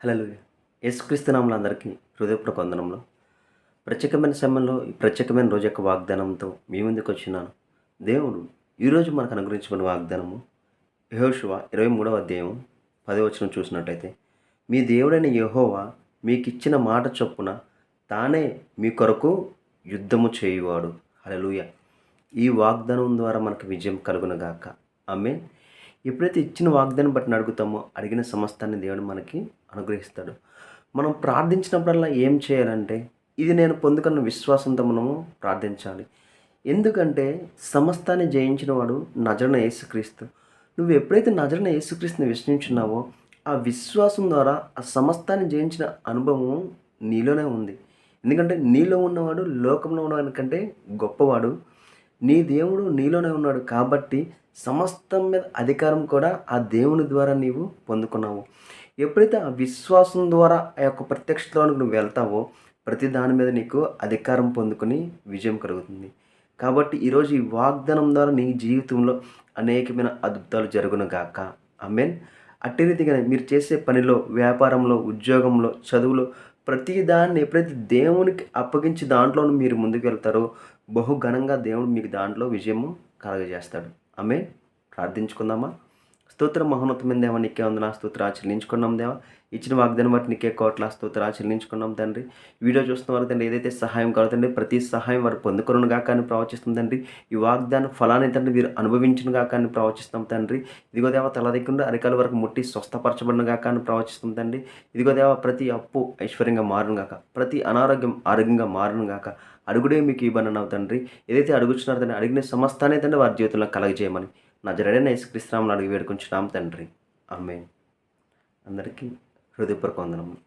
హల్లెలూయా. యేసుక్రీస్తు నామములో అందరికీ హృదయపూర్వక వందనములు. ప్రత్యేకమైన సమయంలో ఈ ప్రత్యేకమైన రోజు యొక్క వాగ్దానంతో మీ ముందుకొచ్చినాను. దేవుడు ఈరోజు మనకు అనుగ్రహించిన వాగ్దానము యెహోషువ 23వ అధ్యాయం 10వ వచనం చూసినట్టయితే, మీ దేవుడైన యెహోవా మీకిచ్చిన మాట చొప్పున తానే మీ కొరకు యుద్ధము చేయువాడు. హల్లెలూయా. ఈ వాగ్దానం ద్వారా మనకు విజయం కలుగునుగాక. ఆమేన్. ఎప్పుడైతే ఇచ్చిన వాగ్దానం బట్టి అడుగుతామో అడిగిన సమస్తాన్ని దేవుడు మనకి అనుగ్రహిస్తాడు. మనం ప్రార్థించినప్పుడల్లా ఏం చేయాలంటే, ఇది నేను పొందుకున్న విశ్వాసంతో మనము ప్రార్థించాలి. ఎందుకంటే సమస్తాన్ని జయించిన వాడు నజరుడైన యేసుక్రీస్తు. నువ్వు ఎప్పుడైతే నజరుడైన యేసుక్రీస్తుని విశ్వసించున్నావో ఆ విశ్వాసం ద్వారా ఆ సమస్తాన్ని జయించిన అనుభవం నీలోనే ఉంది. ఎందుకంటే నీలో ఉన్నవాడు లోకంలో ఉన్నవాడి కంటే గొప్పవాడు. నీ దేవుడు నీలోనే ఉన్నాడు కాబట్టి సమస్తం మీద అధికారం కూడా ఆ దేవుని ద్వారా నీవు పొందుకున్నావు. ఎప్పుడైతే ఆ విశ్వాసం ద్వారా ఆ యొక్క ప్రత్యక్షతలోనికి నువ్వు వెళ్తావో ప్రతి దాని మీద నీకు అధికారం పొందుకొని విజయం కలుగుతుంది. కాబట్టి ఈరోజు ఈ వాగ్దానం ద్వారా నీ జీవితంలో అనేకమైన అద్భుతాలు జరుగునుగాక. ఆమేన్. అట్టి రీతిగానే మీరు చేసే పనిలో, వ్యాపారంలో, ఉద్యోగంలో, చదువులో ప్రతి దాన్ని ఎప్పుడైతే దేవునికి అప్పగించి దాంట్లోను మీరు ముందుకు వెళ్తారో బహు ఘనంగా దేవుడు మీకు దాంట్లో విజయము కలుగజేస్తాడు. ఆమేన్. ప్రార్థించుకుందామా? స్తోత్రం మహోన్నతమైన దేవా, నీకే వందనాలు స్తోత్రాలు చెల్లించుకున్నాం దేవా. ఇచ్చిన వాగ్దానం బట్టి నీకే కోట్ల స్తోత్రాలు చెల్లించుకున్నాం తండ్రి. వీడియో చూస్తున్న వారు తండ్రి ఏదైతే సహాయం కలుగుతండి ప్రతి సహాయం వారు పొందుకొను గాక అని ప్రవచిస్తుంది తండ్రి. ఈ వాగ్దానం ఫలాన్ని తండ్రి వీరు అనుభవించును గాక అని ప్రవచిస్తాం తండ్రి. ఇదిగో దేవ తలదిక్కుండా అరికాల వరకు ముట్టి స్వస్థపరచబడిన గాక అని ప్రవచిస్తుంది తండ్రి. ఇదిగో దేవ ప్రతి అప్పు ఐశ్వర్యంగా మారును గాక, ప్రతి అనారోగ్యం ఆరోగ్యంగా మారును గాక. అడుగుడే మీకు ఇవ్వనన్నావు తండ్రి. ఏదైతే అడుగుచున్నారో తండ్రి అడిగిన సమస్తానే తండ్రి వారి జీవితంలో కలగజేయమని నజరేయుడైన యేసుక్రీస్తు నామములో అడిగి వేడుకుంటున్నాం తండ్రి. ఆమేన్. అందరికీ హృదయపూర్వక వందనములు.